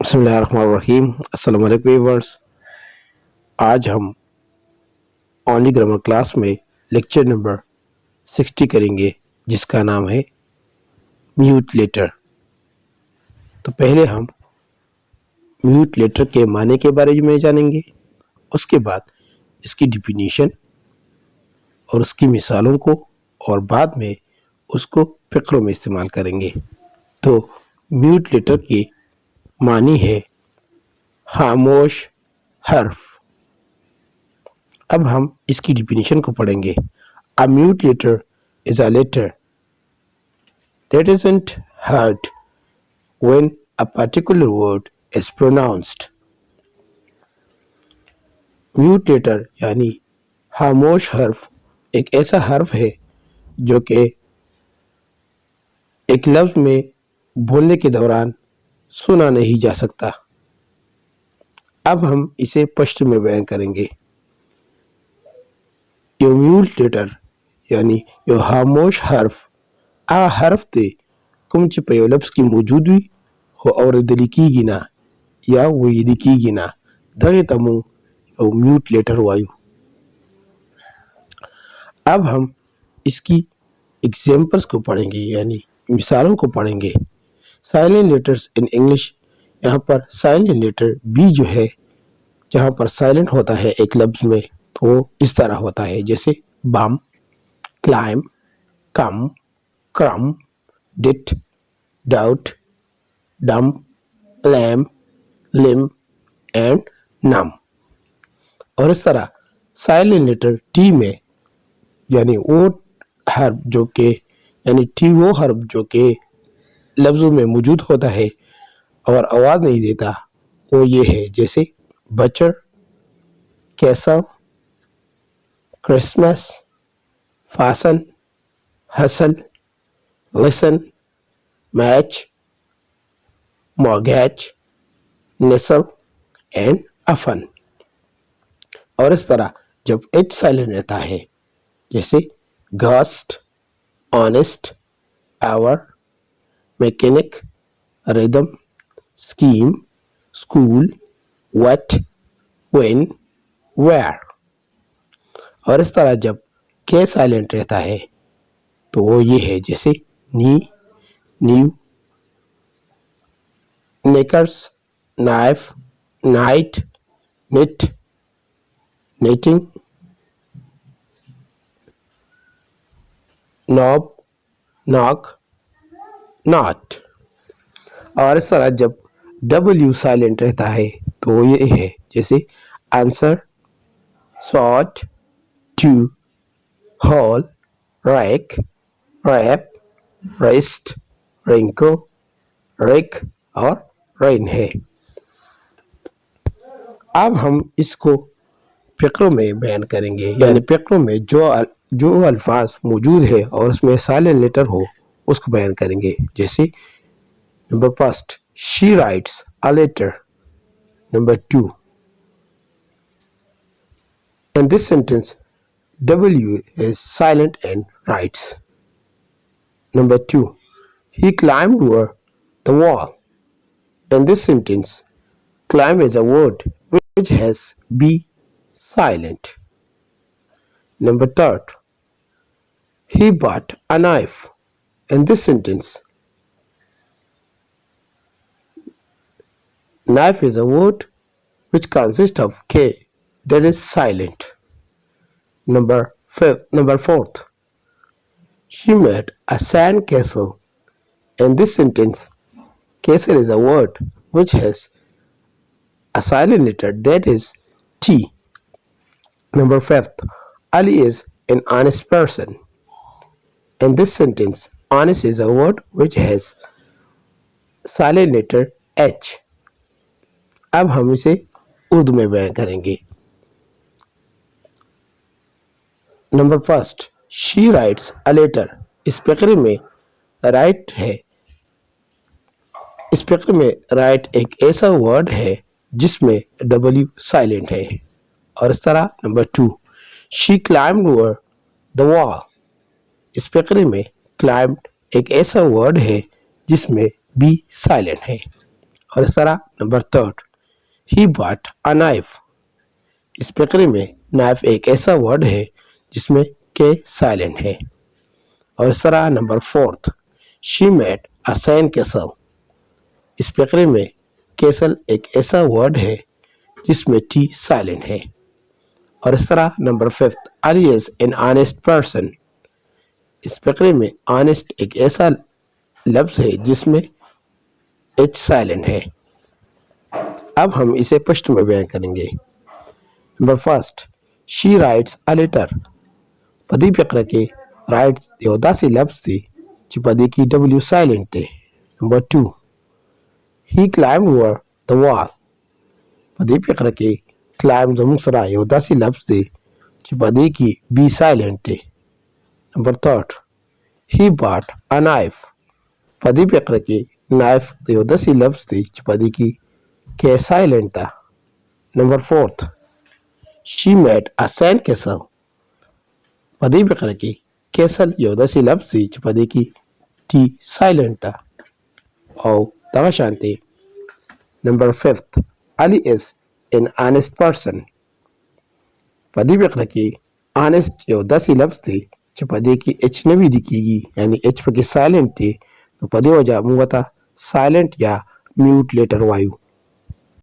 بسم اللہ الرحمن الرحیم. السلام علیکم ویورز. آج ہم اونلی گرامر کلاس میں لیکچر نمبر 60 کریں گے جس کا نام ہے میوٹ لیٹر. تو پہلے ہم میوٹ لیٹر کے معنی کے بارے میں جانیں گے، اس کے بعد اس کی ڈیفینیشن اور اس کی مثالوں کو، اور بعد میں اس کو فقروں میں استعمال کریں گے. تو میوٹ لیٹر کی معنی ہے خاموش حرف. اب ہم اس کی ڈیفینیشن کو پڑھیں گے. A mute letter is a letter that isn't heard when a particular word is pronounced. Mute letter یعنی خاموش حرف ایک ایسا حرف ہے جو کہ ایک لفظ میں بولنے کے دوران سنا نہیں جا سکتا. اب ہم اسے پشتو میں بیان کریں گے. یہ میوٹ لیٹر یعنی یہ خاموش حرف حرف تے کم چې په یو لفظ کې موجود وي خو اورېدل کېږي نه یا ویل کېږي نه، دغې ته موږ یو میوٹ لیٹر وایو. اب ہم اس کی ایگزامپلس کو پڑھیں گے یعنی مثالوں کو پڑھیں گے. سائلنٹ لیٹرز ان انگلش، یہاں پر سائلنٹ لیٹر بی جو ہے جہاں پر سائلنٹ ہوتا ہے ایک لفظ میں تو وہ اس طرح ہوتا ہے جیسے بم، کلائم، کم، کرم، ڈٹ، ڈاؤٹ، ڈم، لیم، لم اینڈ نم. اور اس طرح سائلنٹ لیٹر ٹی میں یعنی وہ حرف جو کہ یعنی ٹی وہ حرف جو کہ لفظوں میں موجود ہوتا ہے اور آواز نہیں دیتا، وہ یہ ہے جیسے butcher, castle, Christmas, fasten, hustle, listen, match, mortgage, nestle and often. اور اس طرح جب ایچ سائلنٹ رہتا ہے جیسے ghost, honest, hour, mechanic, rhythm, scheme, school, what, when, where. اور اس طرح جب کے سائلنٹ رہتا ہے تو وہ یہ ہے جیسے نی، نیو، نیکرس، نائف، نائٹ، نٹ، نیٹنگ، نوب، ناک، ناٹ. اور اس طرح جب ڈبلیو سائلنٹ رہتا ہے تو وہ یہ ہے جیسے answer, sword, two, whole, wreck, wrap, wrist, wrinkle, wreck اور رین ہے. اب ہم اس کو فقروں میں بیان کریں گے یعنی فقروں میں جو الفاظ موجود ہے اور اس میں سائلنٹ لیٹر ہو اس کو بیان کریں گے. جیسے number first, she writes a letter. Number two, in this sentence W is silent and writes. Number two, he climbed over the wall. In this sentence climb is a word which has B silent. Number third, he bought a knife. In this sentence knife is a word which consists of K that is silent. Number fourth, she made a sand castle. In this sentence castle is a word which has a silent letter that is T. Number fifth, Ali is an honest person. In this sentence honest is a word which has silent letter H. اب ہم اسے اردو میں بیان کریں گے. Number first, she writes a letter. اس فقرے میں right ہے. اس فقرے میں رائٹ ایک ایسا ورڈ ہے جس میں ڈبلیو سائلنٹ ہے. اور اس طرح number two, she climbed over the wall. اس فقرے میں climbed ایک ایسا ورڈ ہے جس میں بی سائلنٹ ہے. اور اس طرح number third he bit a knife. اس فقرے میں نائف ایک ایسا ورڈ ہے جس میں کے سائلنٹ ہے. اور اس طرح number fourth she made a sand castle. اس فقرے میں کیسل ایک ایسا ورڈ ہے جس میں ٹی سائلنٹ ہے. اور اس طرح number fifth Ali is an honest person. اس فقرے میں آنےسٹ ایک ایسا لفظ ہے جس میں ایچ سائلنٹ ہے. اب ہم اسے پشت میں بیان کریں گے. Number first she writes a letter. پدی فقرے کے رائٹس دیوداسی لفظ تھی پدی کی ڈبلیو سائلنٹ تھے. Number two he climbed over the wall. پدی فقرے کے کلائم زمسرا یوداسی لفظ تھے پدی کی بی سائلنٹ تھے. Number third he bought a knife. پدی فقرے کے نائف دیوداسی لفظ تھی پدی کی کے سائلنٹ تھا. Number fourth she made a sand castle. پدی فقرے کی کیسل یوداسی لفظ تھی پدی کی ٹی سائلنٹ تھا. اور دغه شانتی نمبر ففتھ علی از ان آنےسٹ پرسن. پدی فقرے کی آنےسٹ یوداسی لفظ تھی پدی کی ایچ نوی لکھی گی یعنی ایچ پکی سائلنٹ تھی. تو پدی وجہ منگتا سائلنٹ یا میوٹ لیٹر وایو